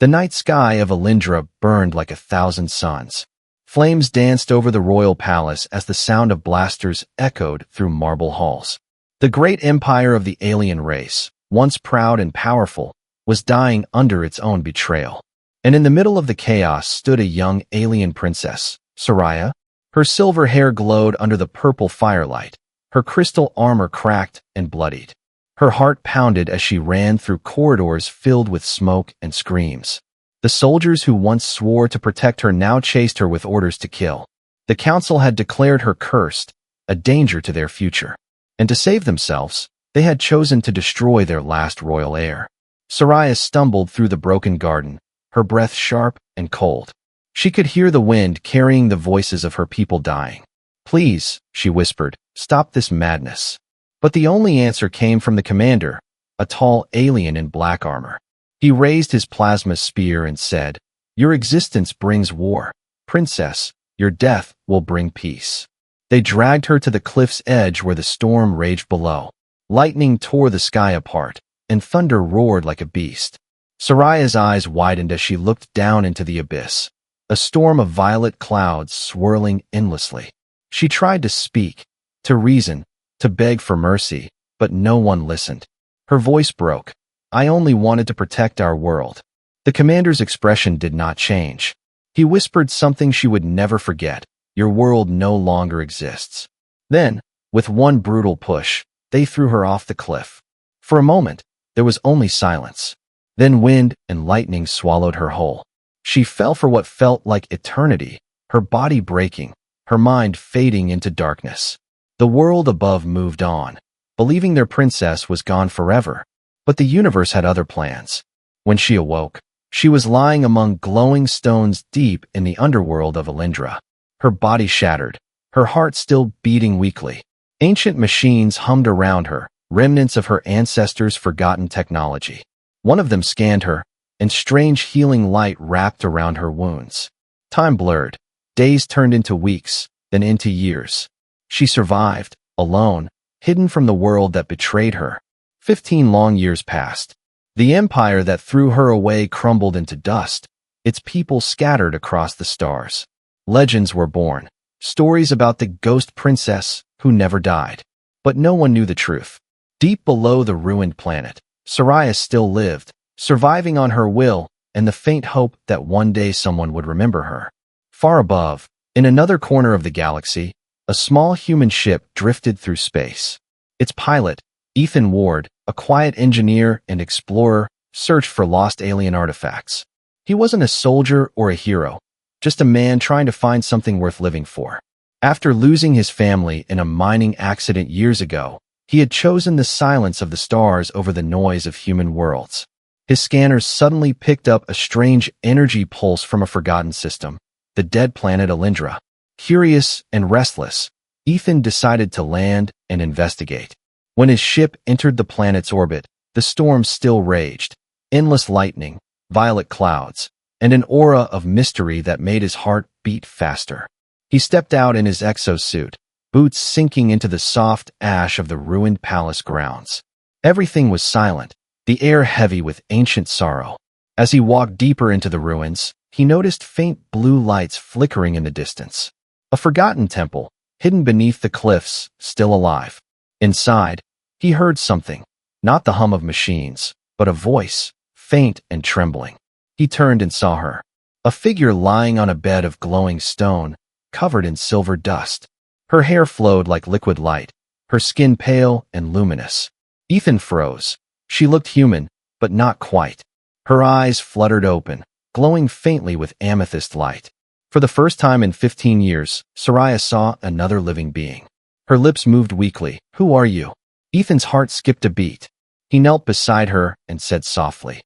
The night sky of Alindra burned like 1,000 suns. Flames danced over the royal palace as the sound of blasters echoed through marble halls. The great empire of the alien race, once proud and powerful, was dying under its own betrayal. And in the middle of the chaos stood a young alien princess, Soraya. Her silver hair glowed under the purple firelight, her crystal armor cracked and bloodied. Her heart pounded as she ran through corridors filled with smoke and screams. The soldiers who once swore to protect her now chased her with orders to kill. The council had declared her cursed, a danger to their future. And to save themselves, they had chosen to destroy their last royal heir. Soraya stumbled through the broken garden, her breath sharp and cold. She could hear the wind carrying the voices of her people dying. "Please," she whispered, "stop this madness." But the only answer came from the commander, a tall alien in black armor. He raised his plasma spear and said, "Your existence brings war. Princess, your death will bring peace." They dragged her to the cliff's edge where the storm raged below. Lightning tore the sky apart, and thunder roared like a beast. Soraya's eyes widened as she looked down into the abyss, a storm of violet clouds swirling endlessly. She tried to speak, to reason, to beg for mercy, but no one listened. Her voice broke. "I only wanted to protect our world." The commander's expression did not change. He whispered something she would never forget. "Your world no longer exists." Then, with one brutal push, they threw her off the cliff. For a moment, there was only silence. Then wind and lightning swallowed her whole. She fell for what felt like eternity, her body breaking, her mind fading into darkness. The world above moved on, believing their princess was gone forever. But the universe had other plans. When she awoke, she was lying among glowing stones deep in the underworld of Alindra. Her body shattered, her heart still beating weakly. Ancient machines hummed around her, remnants of her ancestors' forgotten technology. One of them scanned her, and strange healing light wrapped around her wounds. Time blurred. Days turned into weeks, then into years. She survived, alone, hidden from the world that betrayed her. 15 long years passed. The empire that threw her away crumbled into dust, its people scattered across the stars. Legends were born, stories about the ghost princess who never died. But no one knew the truth. Deep below the ruined planet, Soraya still lived, surviving on her will and the faint hope that one day someone would remember her. Far above, in another corner of the galaxy, a small human ship drifted through space. Its pilot, Ethan Ward, a quiet engineer and explorer, searched for lost alien artifacts. He wasn't a soldier or a hero, just a man trying to find something worth living for. After losing his family in a mining accident years ago, he had chosen the silence of the stars over the noise of human worlds. His scanners suddenly picked up a strange energy pulse from a forgotten system, the dead planet Alindra. Curious and restless, Ethan decided to land and investigate. When his ship entered the planet's orbit, the storm still raged, endless lightning, violet clouds, and an aura of mystery that made his heart beat faster. He stepped out in his exosuit, boots sinking into the soft ash of the ruined palace grounds. Everything was silent, the air heavy with ancient sorrow. As he walked deeper into the ruins, he noticed faint blue lights flickering in the distance. A forgotten temple, hidden beneath the cliffs, still alive. Inside, he heard something, not the hum of machines, but a voice, faint and trembling. He turned and saw her, a figure lying on a bed of glowing stone, covered in silver dust. Her hair flowed like liquid light, her skin pale and luminous. Ethan froze. She looked human, but not quite. Her eyes fluttered open, glowing faintly with amethyst light. For the first time in 15 years, Soraya saw another living being. Her lips moved weakly. "Who are you?" Ethan's heart skipped a beat. He knelt beside her and said softly,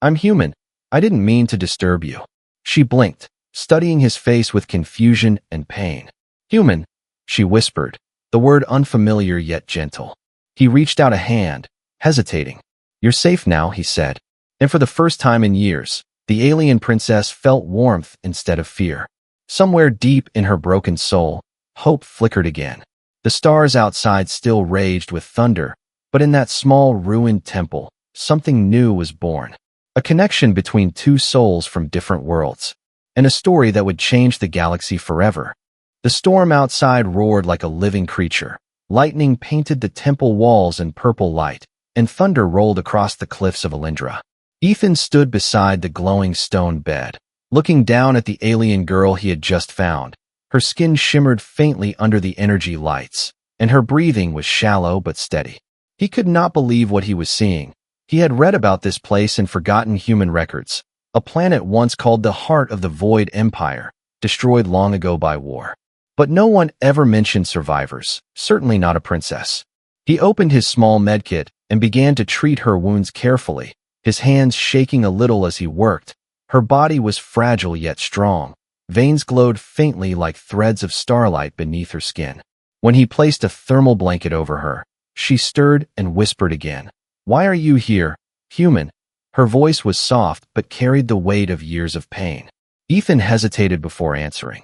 "I'm human. I didn't mean to disturb you." She blinked, studying his face with confusion and pain. "Human," she whispered, the word unfamiliar yet gentle. He reached out a hand, hesitating. "You're safe now," he said. And for the first time in years, the alien princess felt warmth instead of fear. Somewhere deep in her broken soul, hope flickered again. The stars outside still raged with thunder, but in that small ruined temple, something new was born. a connection between two souls from different worlds, and a story that would change the galaxy forever. The storm outside roared like a living creature. Lightning painted the temple walls in purple light, and thunder rolled across the cliffs of Alindra. Ethan stood beside the glowing stone bed, looking down at the alien girl he had just found. Her skin shimmered faintly under the energy lights, and her breathing was shallow but steady. He could not believe what he was seeing. He had read about this place in forgotten human records, a planet once called the heart of the Void Empire, destroyed long ago by war. But no one ever mentioned survivors, certainly not a princess. He opened his small medkit and began to treat her wounds carefully, his hands shaking a little as he worked. Her body was fragile yet strong. Veins glowed faintly like threads of starlight beneath her skin. When he placed a thermal blanket over her, she stirred and whispered again. "Why are you here, human?" Her voice was soft but carried the weight of years of pain. Ethan hesitated before answering.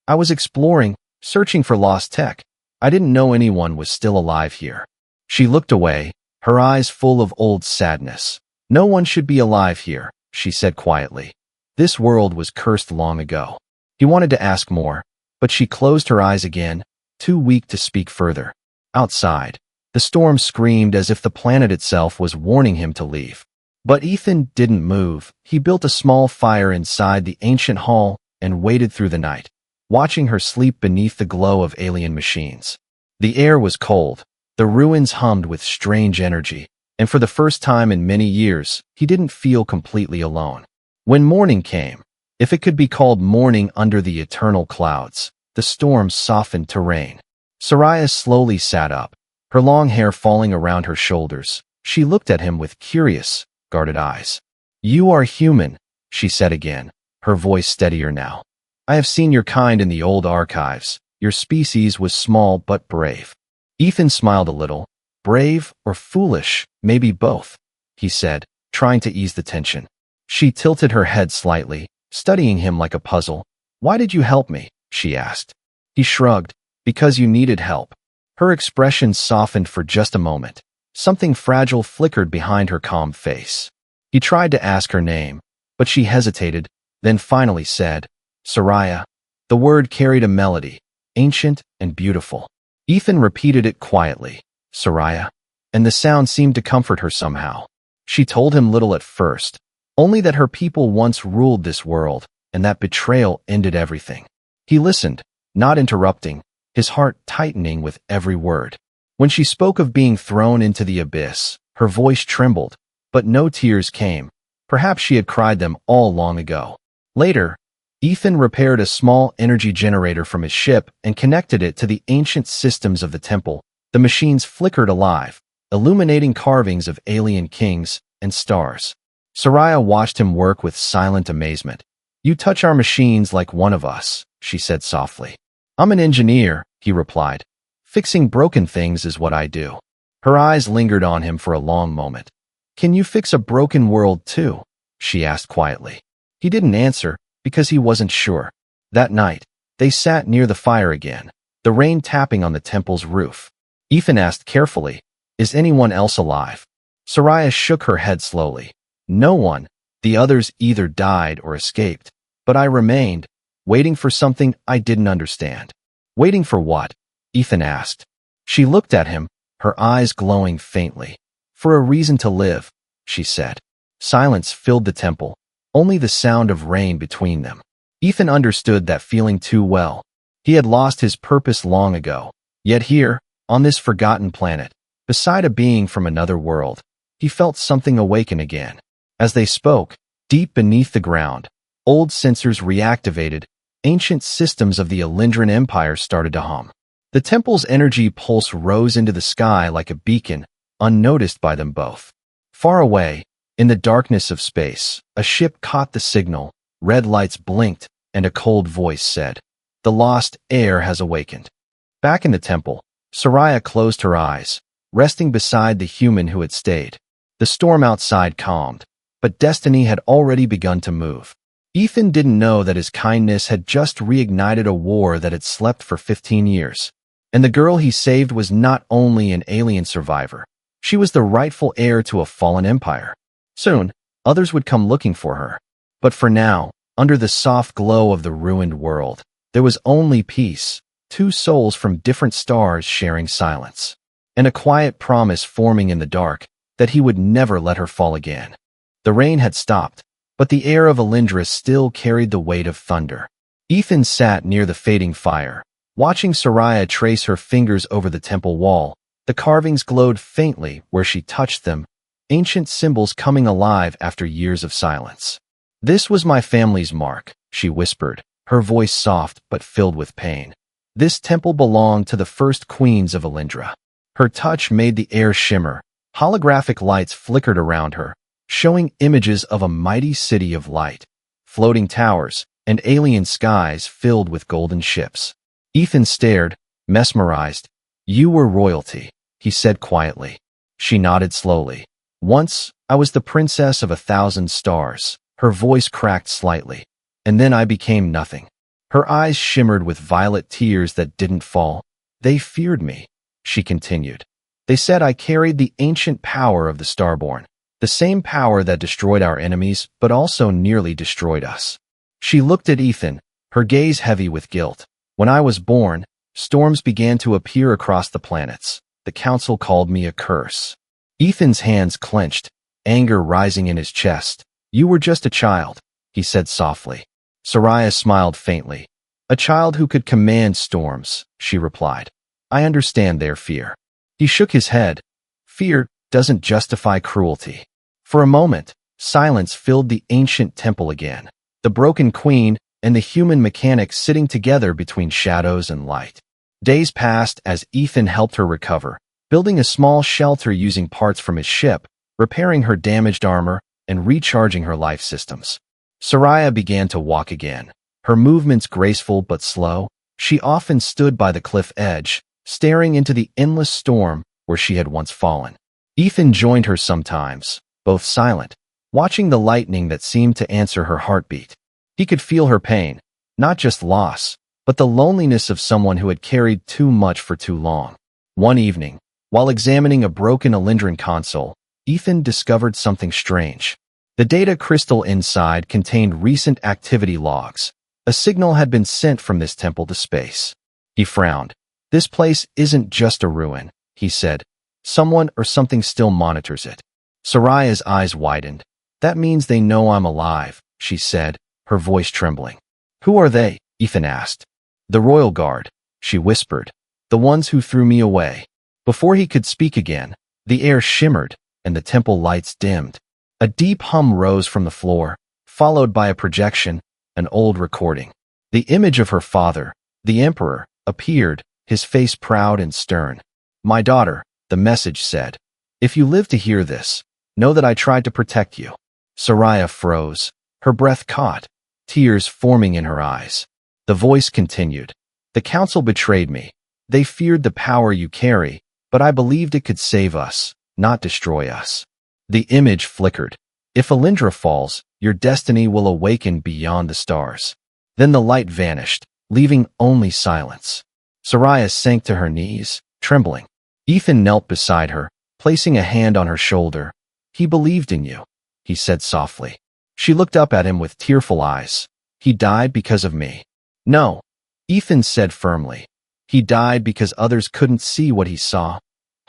"I was exploring, searching for lost tech. I didn't know anyone was still alive here." She looked away, her eyes full of old sadness. "No one should be alive here," she said quietly. "This world was cursed long ago." He wanted to ask more, but she closed her eyes again, too weak to speak further. Outside, the storm screamed as if the planet itself was warning him to leave. But Ethan didn't move. He built a small fire inside the ancient hall and waited through the night, watching her sleep beneath the glow of alien machines. The air was cold, the ruins hummed with strange energy, and for the first time in many years, he didn't feel completely alone. When morning came, if it could be called morning under the eternal clouds, the storm softened to rain. Soraya slowly sat up, her long hair falling around her shoulders. She looked at him with curious, guarded eyes. "You are human," she said again, her voice steadier now. "I have seen your kind in the old archives. Your species was small but brave." Ethan smiled a little. "Brave or foolish, maybe both," he said, trying to ease the tension. She tilted her head slightly, studying him like a puzzle. "Why did you help me?" she asked. He shrugged. "Because you needed help." Her expression softened for just a moment. Something fragile flickered behind her calm face. He tried to ask her name, but she hesitated, then finally said, "Soraya." The word carried a melody, ancient and beautiful. Ethan repeated it quietly, "Soraya," and the sound seemed to comfort her somehow. She told him little at first, only that her people once ruled this world, and that betrayal ended everything. He listened, not interrupting, his heart tightening with every word. When she spoke of being thrown into the abyss, her voice trembled, but no tears came. Perhaps she had cried them all long ago. Later, Ethan repaired a small energy generator from his ship and connected it to the ancient systems of the temple. The machines flickered alive, illuminating carvings of alien kings and stars. Soraya watched him work with silent amazement. "You touch our machines like one of us," she said softly. "I'm an engineer," he replied. "Fixing broken things is what I do." Her eyes lingered on him for a long moment. "Can you fix a broken world too?" she asked quietly. He didn't answer, because he wasn't sure. That night, they sat near the fire again, the rain tapping on the temple's roof. Ethan asked carefully, "Is anyone else alive?" Soraya shook her head slowly. "No one. The others either died or escaped. But I remained, waiting for something I didn't understand." "Waiting for what?" Ethan asked. She looked at him, her eyes glowing faintly. "For a reason to live," she said. Silence filled the temple, only the sound of rain between them. Ethan understood that feeling too well. He had lost his purpose long ago. Yet here, on this forgotten planet, beside a being from another world, he felt something awaken again. As they spoke, deep beneath the ground, old sensors reactivated, ancient systems of the Alindran Empire started to hum. The temple's energy pulse rose into the sky like a beacon, unnoticed by them both. Far away, in the darkness of space, a ship caught the signal, red lights blinked, and a cold voice said, "The lost heir has awakened." Back in the temple, Soraya closed her eyes, resting beside the human who had stayed. The storm outside calmed, but destiny had already begun to move. Ethan didn't know that his kindness had just reignited a war that had slept for 15 years. And the girl he saved was not only an alien survivor, she was the rightful heir to a fallen empire. Soon, Others would come looking for her. But for now, under the soft glow of the ruined world, there was only peace, two souls from different stars sharing silence, and a quiet promise forming in the dark that he would never let her fall again. The rain had stopped, but the air of Alindra still carried the weight of thunder. Ethan sat near the fading fire, watching Soraya trace her fingers over the temple wall. The carvings glowed faintly where she touched them, ancient symbols coming alive after years of silence. "This was my family's mark," she whispered, her voice soft but filled with pain. "This temple belonged to the first queens of Alindra." Her touch made the air shimmer. Holographic lights flickered around her, showing images of a mighty city of light, floating towers, and alien skies filled with golden ships. Ethan stared, mesmerized. "You were royalty," he said quietly. She nodded slowly. "Once, I was the princess of 1,000 stars." Her voice cracked slightly. "And then I became nothing." Her eyes shimmered with violet tears that didn't fall. "They feared me," she continued. "They said I carried the ancient power of the Starborn, the same power that destroyed our enemies but also nearly destroyed us." She looked at Ethan, her gaze heavy with guilt. "When I was born, storms began to appear across the planets. The council called me a curse." Ethan's hands clenched, anger rising in his chest. "You were just a child," he said softly. Soraya smiled faintly. "A child who could command storms," she replied. "I understand their fear." He shook his head. "Fear doesn't justify cruelty." For a moment, silence filled the ancient temple again. The broken queen and the human mechanic sitting together between shadows and light. Days passed as Ethan helped her recover, building a small shelter using parts from his ship, repairing her damaged armor, and recharging her life systems. Soraya began to walk again, her movements graceful but slow. She often stood by the cliff edge, staring into the endless storm where she had once fallen. Ethan joined her sometimes, both silent, watching the lightning that seemed to answer her heartbeat. He could feel her pain, not just loss, but the loneliness of someone who had carried too much for too long. One evening, while examining a broken Alindran console, Ethan discovered something strange. The data crystal inside contained recent activity logs. A signal had been sent from this temple to space. He frowned. "This place isn't just a ruin," he said. "Someone or something still monitors it." Soraya's eyes widened. "That means they know I'm alive," she said, her voice trembling. "Who are they?" Ethan asked. "The Royal Guard," she whispered. "The ones who threw me away." Before he could speak again, the air shimmered, and the temple lights dimmed. A deep hum rose from the floor, followed by a projection, an old recording. The image of her father, the Emperor, appeared, his face proud and stern. "My daughter," the message said, "if you live to hear this, know that I tried to protect you." Soraya froze, her breath caught, tears forming in her eyes. The voice continued. "The council betrayed me. They feared the power you carry, but I believed it could save us, not destroy us." The image flickered. "If Alindra falls, your destiny will awaken beyond the stars." Then the light vanished, leaving only silence. Soraya sank to her knees, trembling. Ethan knelt beside her, placing a hand on her shoulder. "He believed in you," he said softly. She looked up at him with tearful eyes. "He died because of me." "No," Ethan said firmly. "He died because others couldn't see what he saw.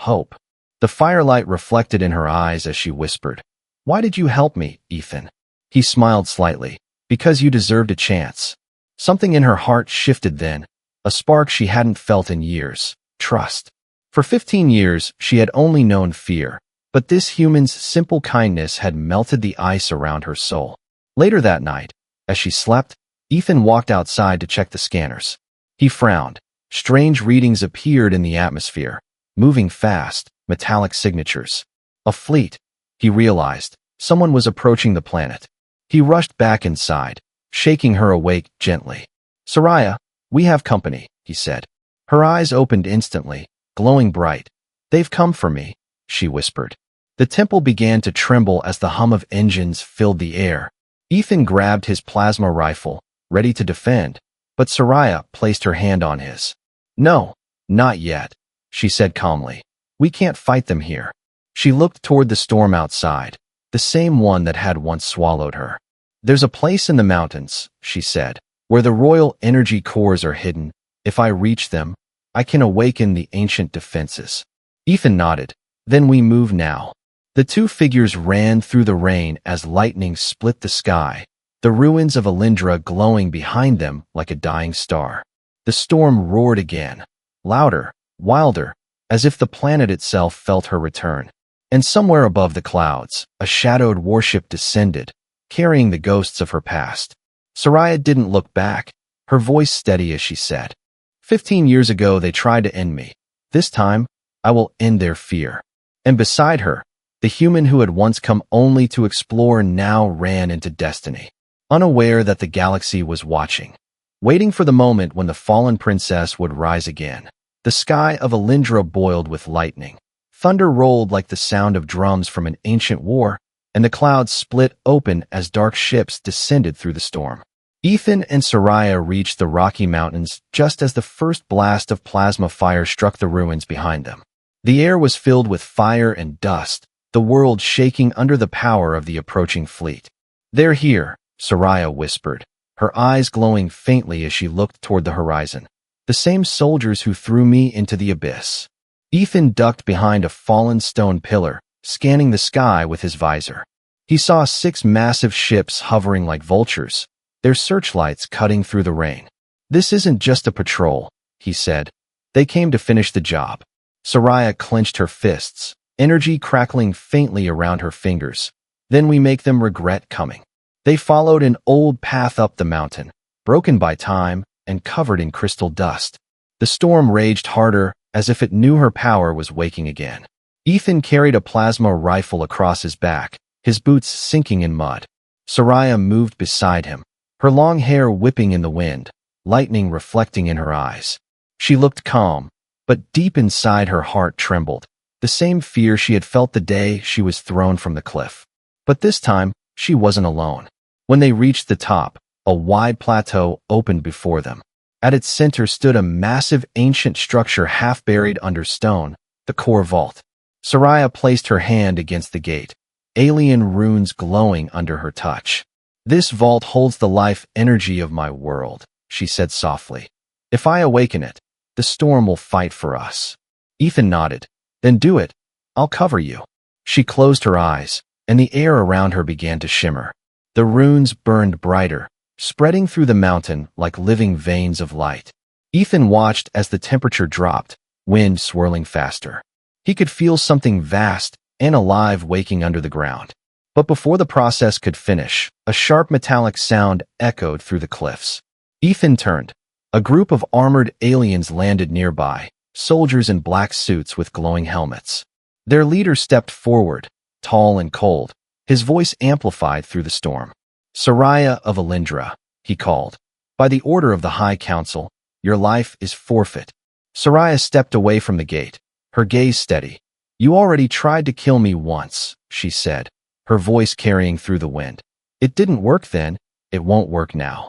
Hope." The firelight reflected in her eyes as she whispered, "Why did you help me, Ethan?" He smiled slightly. "Because you deserved a chance." Something in her heart shifted then, a spark she hadn't felt in years, trust. For 15 years, she had only known fear, but this human's simple kindness had melted the ice around her soul. Later that night, as she slept, Ethan walked outside to check the scanners. He frowned. Strange readings appeared in the atmosphere, moving fast, metallic signatures. A fleet, he realized. Someone was approaching the planet. He rushed back inside, shaking her awake gently. "Soraya, we have company," he said. Her eyes opened instantly, glowing bright. "They've come for me," she whispered. The temple began to tremble as the hum of engines filled the air. Ethan grabbed his plasma rifle, ready to defend, but Soraya placed her hand on his. "No, not yet," she said calmly. "We can't fight them here." She looked toward the storm outside. the same one that had once swallowed her. "There's a place in the mountains," she said, "where the royal energy cores are hidden. If I reach them, I can awaken the ancient defenses." Ethan nodded. "Then we move now." The two figures ran through the rain as lightning split the sky, the ruins of Alindra glowing behind them like a dying star. The storm roared again, louder, wilder, as if the planet itself felt her return. And somewhere above the clouds, a shadowed warship descended, carrying the ghosts of her past. Soraya didn't look back, her voice steady as she said, 15 years ago they tried to end me. This time, I will end their fear." And beside her, the human who had once come only to explore now ran into destiny, unaware that the galaxy was watching, waiting for the moment when the fallen princess would rise again. The sky of Alindra boiled with lightning. Thunder rolled like the sound of drums from an ancient war, and the clouds split open as dark ships descended through the storm. Ethan and Soraya reached the Rocky Mountains just as the first blast of plasma fire struck the ruins behind them. The air was filled with fire and dust, the world shaking under the power of the approaching fleet. "They're here," Soraya whispered, her eyes glowing faintly as she looked toward the horizon. "The same soldiers who threw me into the abyss." Ethan ducked behind a fallen stone pillar, scanning the sky with his visor. He saw 6 massive ships hovering like vultures, their searchlights cutting through the rain. "This isn't just a patrol," he said. "They came to finish the job." Soraya clenched her fists, energy crackling faintly around her fingers. "Then we make them regret coming." They followed an old path up the mountain, broken by time and covered in crystal dust. The storm raged harder, as if it knew her power was waking again. Ethan carried a plasma rifle across his back, his boots sinking in mud. Soraya moved beside him, her long hair whipping in the wind, lightning reflecting in her eyes. She looked calm, but deep inside her heart trembled, the same fear she had felt the day she was thrown from the cliff. But this time, she wasn't alone. When they reached the top, a wide plateau opened before them. At its center stood a massive ancient structure half buried under stone, the core vault. Soraya placed her hand against the gate, alien runes glowing under her touch. "This vault holds the life energy of my world," she said softly. "If I awaken it, the storm will fight for us." Ethan nodded. "Then do it. I'll cover you." She closed her eyes, and the air around her began to shimmer. The runes burned brighter, spreading through the mountain like living veins of light. Ethan watched as the temperature dropped, wind swirling faster. He could feel something vast and alive waking under the ground. But before the process could finish, a sharp metallic sound echoed through the cliffs. Ethan turned. A group of armored aliens landed nearby, soldiers in black suits with glowing helmets. Their leader stepped forward, tall and cold, his voice amplified through the storm. "Soraya of Alindra," he called. "By the order of the High Council, your life is forfeit." Soraya stepped away from the gate, her gaze steady. "You already tried to kill me once," she said, her voice carrying through the wind. "It didn't work then, it won't work now."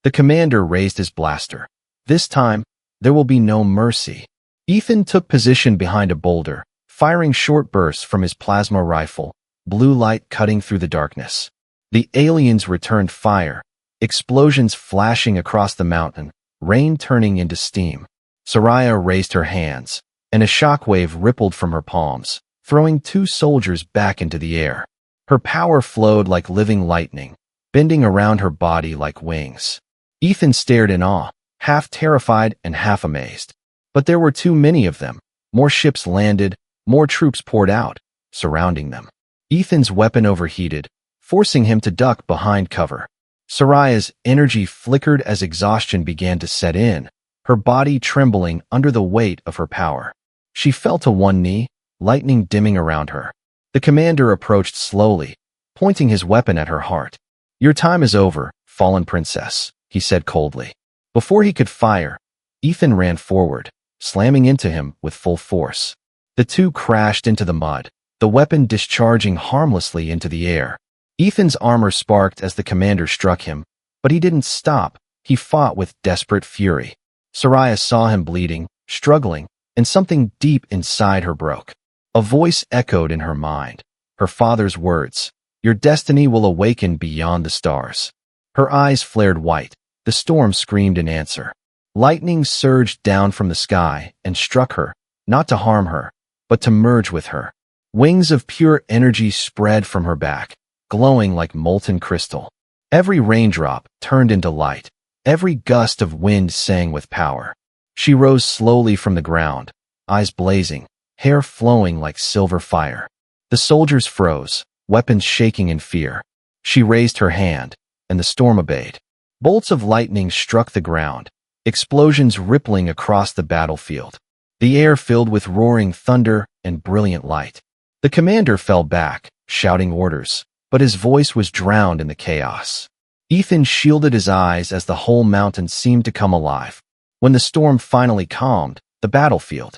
The commander raised his blaster. "This time, there will be no mercy." Ethan took position behind a boulder, firing short bursts from his plasma rifle, blue light cutting through the darkness. The aliens returned fire, explosions flashing across the mountain, rain turning into steam. Soraya raised her hands, and a shockwave rippled from her palms, throwing 2 soldiers back into the air. Her power flowed like living lightning, bending around her body like wings. Ethan stared in awe, half terrified and half amazed. But there were too many of them. More ships landed, more troops poured out, surrounding them. Ethan's weapon overheated, forcing him to duck behind cover. Soraya's energy flickered as exhaustion began to set in, her body trembling under the weight of her power. She fell to one knee, lightning dimming around her. The commander approached slowly, pointing his weapon at her heart. "Your time is over, fallen princess," he said coldly. Before he could fire, Ethan ran forward, slamming into him with full force. The two crashed into the mud, the weapon discharging harmlessly into the air. Ethan's armor sparked as the commander struck him, but he didn't stop. He fought with desperate fury. Soraya saw him bleeding, struggling, and something deep inside her broke. A voice echoed in her mind, her father's words, Your destiny will awaken beyond the stars. Her eyes flared white. The storm screamed in answer. Lightning surged down from the sky and struck her, not to harm her, but to merge with her. Wings of pure energy spread from her back, glowing like molten crystal. Every raindrop turned into light. Every gust of wind sang with power. She rose slowly from the ground, eyes blazing, hair flowing like silver fire. The soldiers froze, weapons shaking in fear. She raised her hand, and the storm obeyed. Bolts of lightning struck the ground, explosions rippling across the battlefield. The air filled with roaring thunder and brilliant light. The commander fell back, shouting orders, but his voice was drowned in the chaos. Ethan shielded his eyes as the whole mountain seemed to come alive. When the storm finally calmed, the battlefield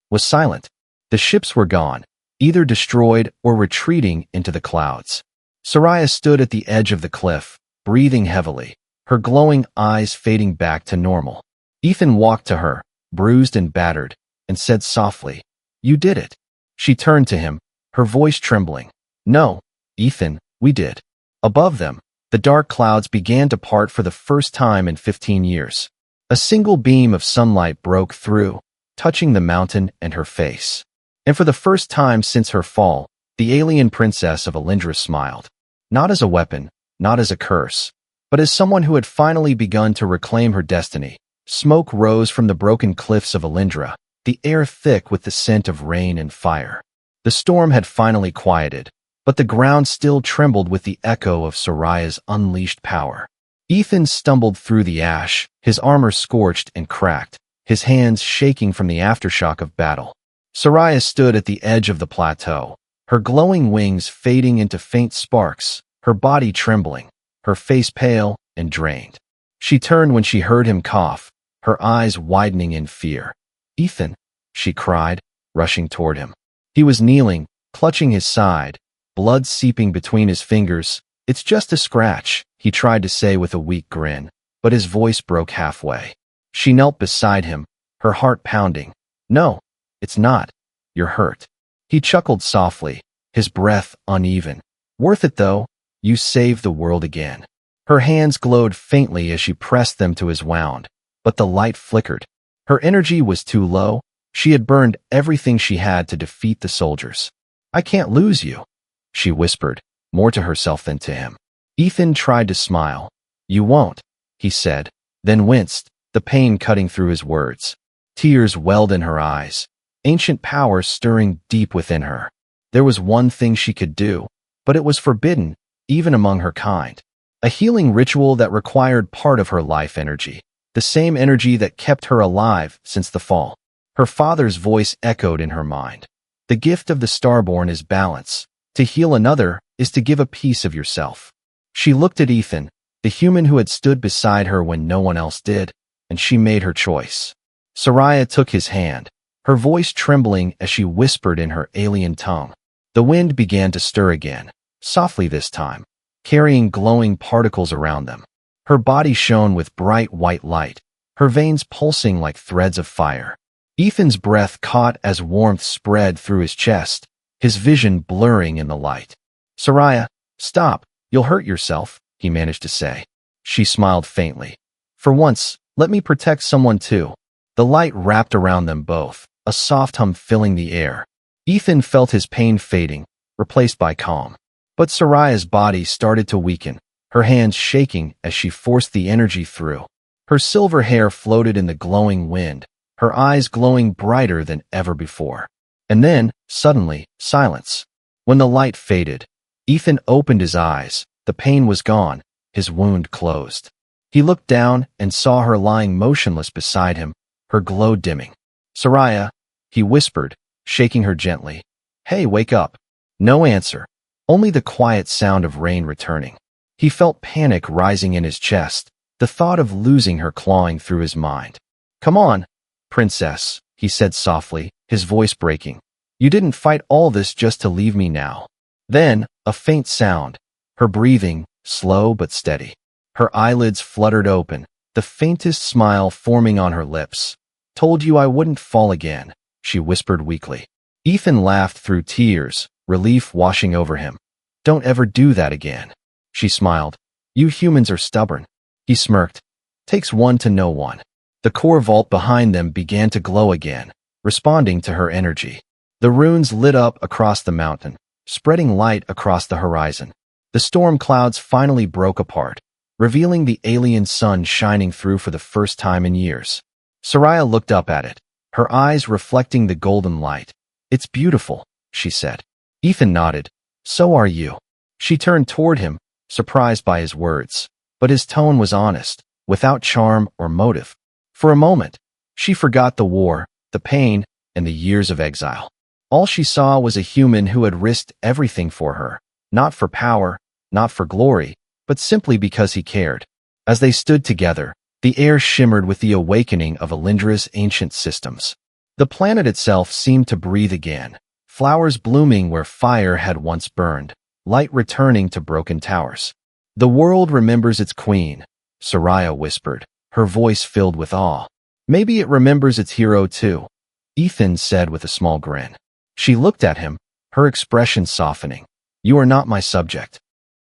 was silent. The ships were gone, either destroyed or retreating into the clouds. Soraya stood at the edge of the cliff, breathing heavily, her glowing eyes fading back to normal. Ethan walked to her, bruised and battered, and said softly, "You did it." She turned to him, her voice trembling. "No, Ethan, we did." Above them, the dark clouds began to part for the first time in 15 years. A single beam of sunlight broke through, touching the mountain and her face. And for the first time since her fall, the alien princess of Alindra smiled. Not as a weapon, not as a curse, but as someone who had finally begun to reclaim her destiny. Smoke rose from the broken cliffs of Alindra, the air thick with the scent of rain and fire. The storm had finally quieted, but the ground still trembled with the echo of Soraya's unleashed power. Ethan stumbled through the ash, his armor scorched and cracked, his hands shaking from the aftershock of battle. Soraya stood at the edge of the plateau, her glowing wings fading into faint sparks, her body trembling, her face pale and drained. She turned when she heard him cough, her eyes widening in fear. "Ethan," she cried, rushing toward him. He was kneeling, clutching his side, blood seeping between his fingers. "It's just a scratch," he tried to say with a weak grin, but his voice broke halfway. She knelt beside him, her heart pounding. "No, it's not. You're hurt." He chuckled softly, his breath uneven. "Worth it, though. You saved the world again." Her hands glowed faintly as she pressed them to his wound, but the light flickered. Her energy was too low. She had burned everything she had to defeat the soldiers. "I can't lose you," she whispered, more to herself than to him. Ethan tried to smile. "You won't," he said, then winced, the pain cutting through his words. Tears welled in her eyes, ancient power stirring deep within her. There was one thing she could do, but it was forbidden, even among her kind. A healing ritual that required part of her life energy, the same energy that kept her alive since the fall. Her father's voice echoed in her mind. "The gift of the Starborn is balance. To heal another is to give a piece of yourself." She looked at Ethan, the human who had stood beside her when no one else did, and she made her choice. Soraya took his hand, her voice trembling as she whispered in her alien tongue. The wind began to stir again, softly this time, carrying glowing particles around them. Her body shone with bright white light, her veins pulsing like threads of fire. Ethan's breath caught as warmth spread through his chest, his vision blurring in the light. "Soraya, stop, you'll hurt yourself," he managed to say. She smiled faintly. "For once, let me protect someone too." The light wrapped around them both, a soft hum filling the air. Ethan felt his pain fading, replaced by calm. But Soraya's body started to weaken, her hands shaking as she forced the energy through. Her silver hair floated in the glowing wind, her eyes glowing brighter than ever before. And then, suddenly, silence. When the light faded, Ethan opened his eyes. The pain was gone, his wound closed. He looked down and saw her lying motionless beside him, her glow dimming. "Soraya," he whispered, shaking her gently. "Hey, wake up." No answer, only the quiet sound of rain returning. He felt panic rising in his chest, the thought of losing her clawing through his mind. "Come on, princess," he said softly, his voice breaking. "You didn't fight all this just to leave me now." Then, a faint sound, her breathing, slow but steady. Her eyelids fluttered open, the faintest smile forming on her lips. "Told you I wouldn't fall again," she whispered weakly. Ethan laughed through tears, relief washing over him. Don't ever do that again. She smiled. You humans are stubborn. He smirked. Takes one to know one. The core vault behind them began to glow again, responding to her energy. The runes lit up across the mountain, spreading light across the horizon. The storm clouds finally broke apart, revealing the alien sun shining through for the first time in years. Soraya looked up at it, her eyes reflecting the golden light. It's beautiful, she said. Ethan nodded. So are you. She turned toward him, surprised by his words, but his tone was honest, without charm or motive. For a moment, she forgot the war, the pain, and the years of exile. All she saw was a human who had risked everything for her, not for power, not for glory, but simply because he cared. As they stood together, the air shimmered with the awakening of Alindra's ancient systems. The planet itself seemed to breathe again, flowers blooming where fire had once burned, light returning to broken towers. The world remembers its queen, Soraya whispered, her voice filled with awe. Maybe it remembers its hero too, Ethan said with a small grin. She looked at him, her expression softening. You are not my subject.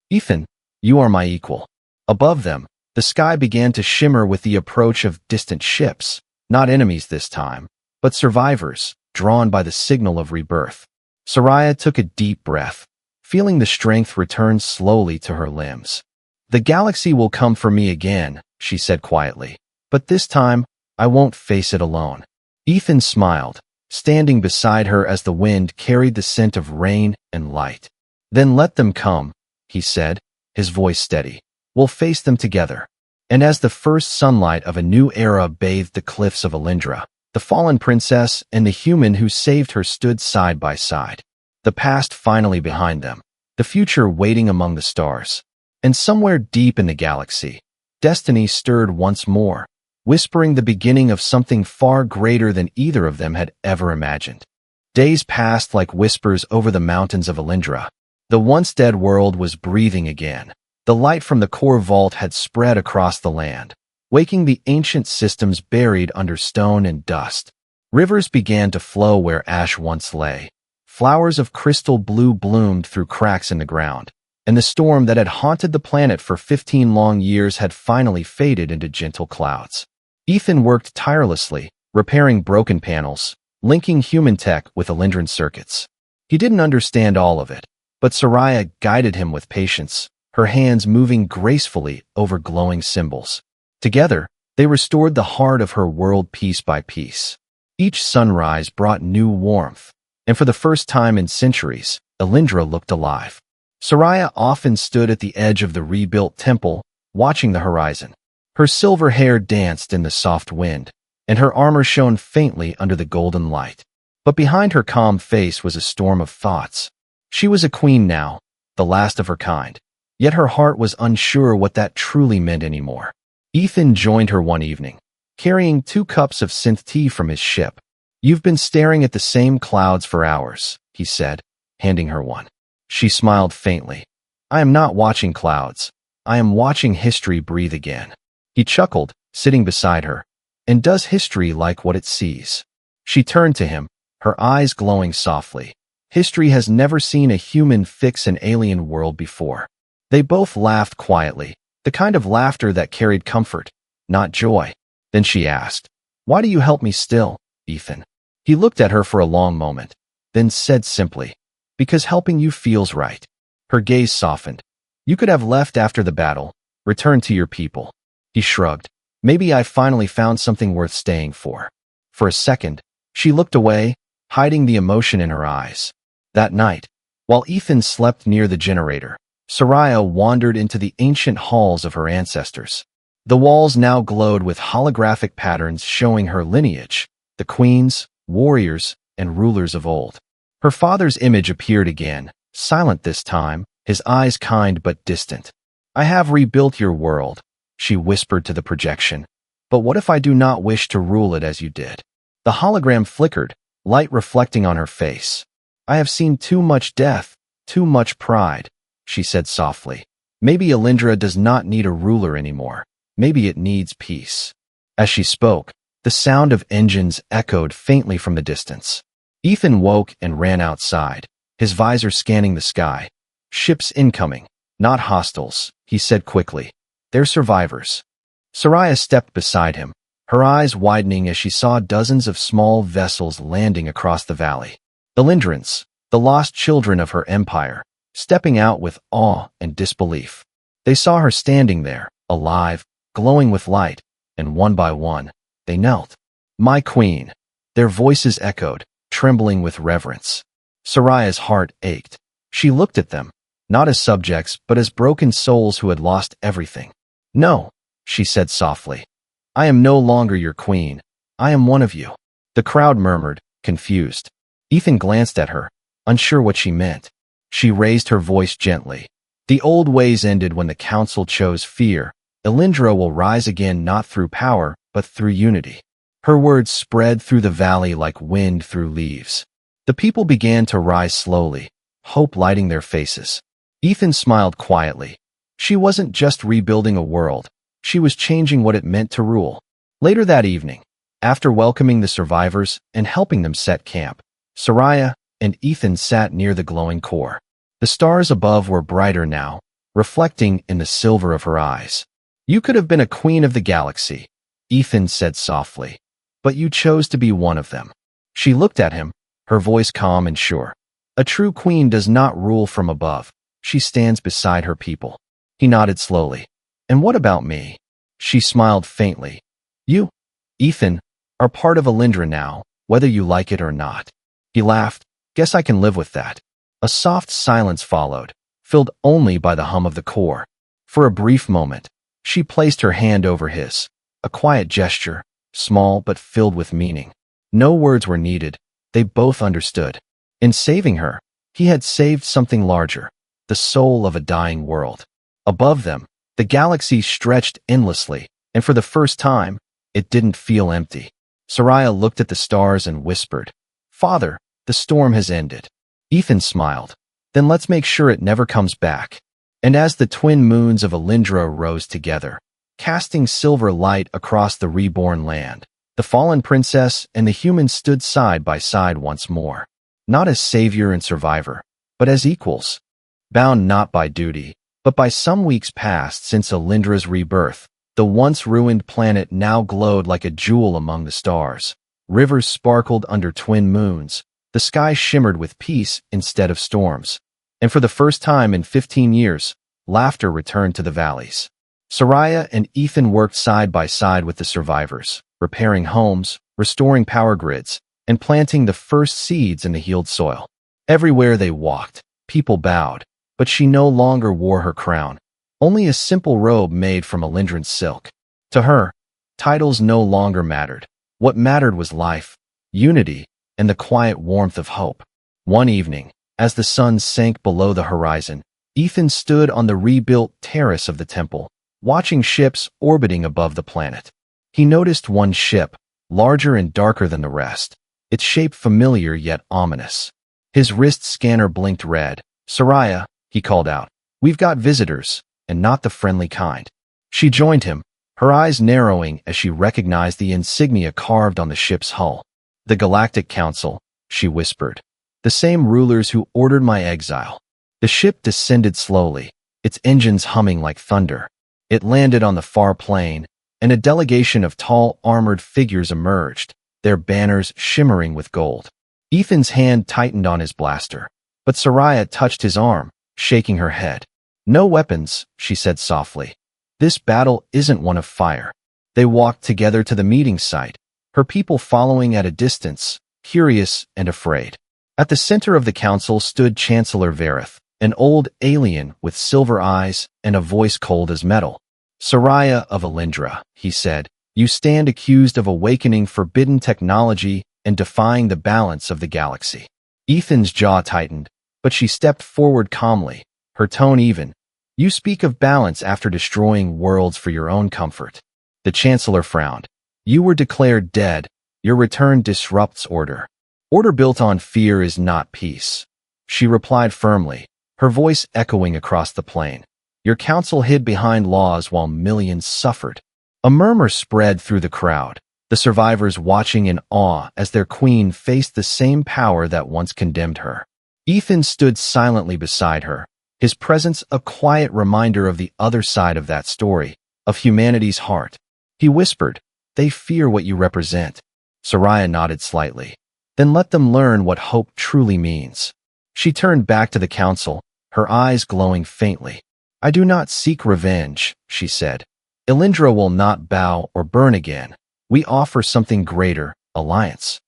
Ethan, you are my equal. Above them, the sky began to shimmer with the approach of distant ships, not enemies this time, but survivors, drawn by the signal of rebirth. Soraya took a deep breath, feeling the strength return slowly to her limbs. The galaxy will come for me again, she said quietly, but this time, I won't face it alone. Ethan smiled, standing beside her as the wind carried the scent of rain and light. Then let them come, he said, his voice steady. We'll face them together. And as the first sunlight of a new era bathed the cliffs of Alindra, the fallen princess and the human who saved her stood side by side. The past finally behind them, the future waiting among the stars. And somewhere deep in the galaxy, destiny stirred once more, whispering the beginning of something far greater than either of them had ever imagined. Days passed like whispers over the mountains of Alindra. The once dead world was breathing again. The light from the core vault had spread across the land, waking the ancient systems buried under stone and dust. Rivers began to flow where ash once lay. Flowers of crystal blue bloomed through cracks in the ground, and the storm that had haunted the planet for 15 long years had finally faded into gentle clouds. Ethan worked tirelessly, repairing broken panels, linking human tech with Alindran circuits. He didn't understand all of it, but Soraya guided him with patience, her hands moving gracefully over glowing symbols. Together, they restored the heart of her world piece by piece. Each sunrise brought new warmth, and for the first time in centuries, Alindra looked alive. Soraya often stood at the edge of the rebuilt temple, watching the horizon. Her silver hair danced in the soft wind, and her armor shone faintly under the golden light. But behind her calm face was a storm of thoughts. She was a queen now, the last of her kind, yet her heart was unsure what that truly meant anymore. Ethan joined her one evening, carrying 2 cups of synth tea from his ship. You've been staring at the same clouds for hours, he said, handing her one. She smiled faintly. I am not watching clouds. I am watching history breathe again. He chuckled, sitting beside her. And does history like what it sees? She turned to him, her eyes glowing softly. History has never seen a human fix an alien world before. They both laughed quietly, the kind of laughter that carried comfort, not joy. Then she asked, Why do you help me still, Ethan? He looked at her for a long moment, then said simply, Because helping you feels right. Her gaze softened. You could have left after the battle, returned to your people. He shrugged. Maybe I finally found something worth staying for. For a second, she looked away, hiding the emotion in her eyes. That night, while Ethan slept near the generator, Soraya wandered into the ancient halls of her ancestors. The walls now glowed with holographic patterns showing her lineage, the queens, warriors, and rulers of old. Her father's image appeared again, silent this time, his eyes kind but distant. I have rebuilt your world, she whispered to the projection. But what if I do not wish to rule it as you did? The hologram flickered, light reflecting on her face. I have seen too much death, too much pride, she said softly. Maybe Alindra does not need a ruler anymore. Maybe it needs peace. As she spoke, the sound of engines echoed faintly from the distance. Ethan woke and ran outside, his visor scanning the sky. Ships incoming. Not hostiles, he said quickly. They're survivors. Soraya stepped beside him, her eyes widening as she saw dozens of small vessels landing across the valley. The Lindrans, the lost children of her empire, stepping out with awe and disbelief. They saw her standing there, alive, glowing with light, and one by one, they knelt. My queen. Their voices echoed, trembling with reverence. Soraya's heart ached. She looked at them, not as subjects but as broken souls who had lost everything. No, she said softly. I am no longer your queen. I am one of you. The crowd murmured, confused. Ethan glanced at her, unsure what she meant. She raised her voice gently. The old ways ended when the council chose fear. Elindra will rise again not through power, but through unity. Her words spread through the valley like wind through leaves. The people began to rise slowly, hope lighting their faces. Ethan smiled quietly. She wasn't just rebuilding a world. She was changing what it meant to rule. Later that evening, after welcoming the survivors and helping them set camp, Soraya and Ethan sat near the glowing core. The stars above were brighter now, reflecting in the silver of her eyes. You could have been a queen of the galaxy, Ethan said softly, but you chose to be one of them. She looked at him, her voice calm and sure. A true queen does not rule from above. She stands beside her people. He nodded slowly. And what about me? She smiled faintly. You, Ethan, are part of Elindra now, whether you like it or not. He laughed. Guess I can live with that. A soft silence followed, filled only by the hum of the core. For a brief moment, she placed her hand over his. A quiet gesture, small but filled with meaning. No words were needed. They both understood. In saving her, he had saved something larger, the soul of a dying world. Above them, the galaxy stretched endlessly, and for the first time, it didn't feel empty. Soraya looked at the stars and whispered, Father, the storm has ended. Ethan smiled. Then let's make sure it never comes back. And as the twin moons of Elindra rose together, casting silver light across the reborn land, the fallen princess and the humans stood side by side once more. Not as savior and survivor, but as equals. Bound not by duty, but by some weeks past since Elindra's rebirth, the once ruined planet now glowed like a jewel among the stars. Rivers sparkled under twin moons. The sky shimmered with peace instead of storms. And for the first time in 15 years, laughter returned to the valleys. Soraya and Ethan worked side by side with the survivors, repairing homes, restoring power grids, and planting the first seeds in the healed soil. Everywhere they walked, people bowed, but she no longer wore her crown, only a simple robe made from Elindran silk. To her, titles no longer mattered. What mattered was life, unity, and the quiet warmth of hope. One evening, as the sun sank below the horizon, Ethan stood on the rebuilt terrace of the temple, watching ships orbiting above the planet. He noticed one ship, larger and darker than the rest, its shape familiar yet ominous. His wrist scanner blinked red. Soraya, he called out, we've got visitors, and not the friendly kind. She joined him, her eyes narrowing as she recognized the insignia carved on the ship's hull. The Galactic Council, she whispered. The same rulers who ordered my exile. The ship descended slowly, its engines humming like thunder. It landed on the far plain, and a delegation of tall, armored figures emerged, their banners shimmering with gold. Ethan's hand tightened on his blaster, but Soraya touched his arm, shaking her head. No weapons, she said softly. This battle isn't one of fire. They walked together to the meeting site, her people following at a distance, curious and afraid. At the center of the council stood Chancellor Vareth, an old alien with silver eyes and a voice cold as metal. Soraya of Elindra, he said, you stand accused of awakening forbidden technology and defying the balance of the galaxy. Ethan's jaw tightened, but she stepped forward calmly, her tone even. You speak of balance after destroying worlds for your own comfort. The Chancellor frowned. You were declared dead. Your return disrupts order. Order built on fear is not peace. She replied firmly, her voice echoing across the plain. Your council hid behind laws while millions suffered. A murmur spread through the crowd, the survivors watching in awe as their queen faced the same power that once condemned her. Ethan stood silently beside her, his presence a quiet reminder of the other side of that story, of humanity's heart. He whispered, "They fear what you represent." Soraya nodded slightly. "Then let them learn what hope truly means." She turned back to the council, her eyes glowing faintly. "I do not seek revenge," she said. "Elindra will not bow or burn again. We offer something greater, alliance."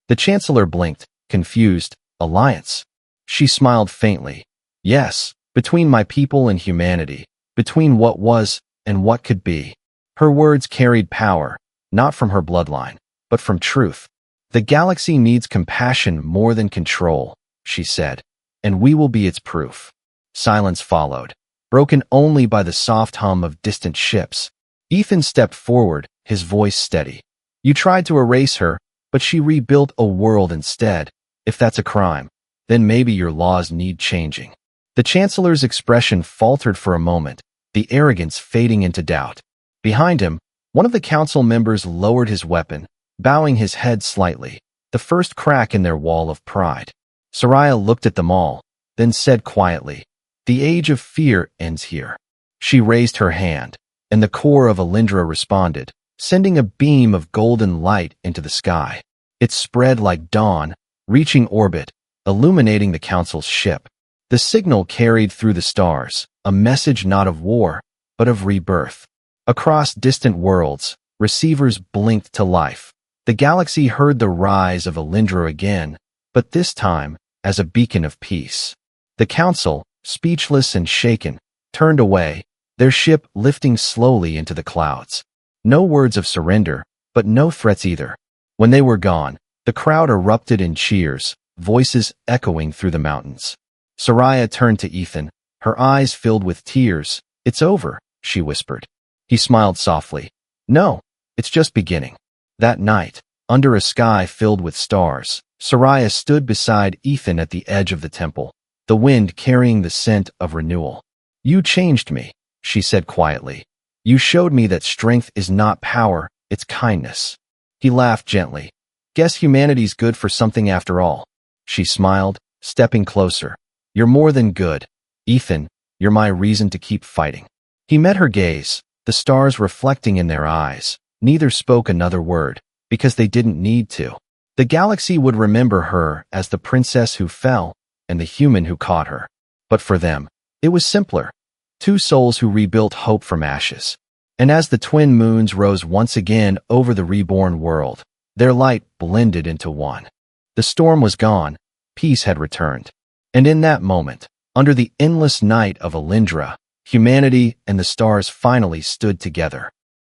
The chancellor blinked, confused. "Alliance?" She smiled faintly. "Yes, between my people and humanity, between what was and what could be." Her words carried power, not from her bloodline, but from truth. "The galaxy needs compassion more than control," she said, "and we will be its proof." Silence followed, broken only by the soft hum of distant ships. Ethan stepped forward, his voice steady. "You tried to erase her, but she rebuilt a world instead. If that's a crime, then maybe your laws need changing." The chancellor's expression faltered for a moment, the arrogance fading into doubt. Behind him, one of the council members lowered his weapon, bowing his head slightly, the first crack in their wall of pride. Soraya looked at them all, then said quietly, "The age of fear ends here." She raised her hand, and the core of Elindra responded, sending a beam of golden light into the sky. It spread like dawn, reaching orbit, illuminating the council's ship. The signal carried through the stars, a message not of war, but of rebirth. Across distant worlds, receivers blinked to life. The galaxy heard the rise of Elindra again, but this time as a beacon of peace. The council, speechless and shaken, turned away, their ship lifting slowly into the clouds. No words of surrender, but no threats either. When they were gone, the crowd erupted in cheers, voices echoing through the mountains. Soraya turned to Ethan, her eyes filled with tears. "It's over," she whispered. He smiled softly. "No, it's just beginning." That night, under a sky filled with stars, Soraya stood beside Ethan at the edge of the temple, the wind carrying the scent of renewal. "You changed me," she said quietly. "You showed me that strength is not power, it's kindness." He laughed gently. "Guess humanity's good for something after all." She smiled, stepping closer. "You're more than good. Ethan, you're my reason to keep fighting." He met her gaze, the stars reflecting in their eyes. Neither spoke another word, because they didn't need to. The galaxy would remember her as the princess who fell and the human who caught her. But for them, it was simpler. Two souls who rebuilt hope from ashes. And as the twin moons rose once again over the reborn world, their light blended into one. The storm was gone, peace had returned. And in that moment, under the endless night of Elindra, humanity and the stars finally stood together.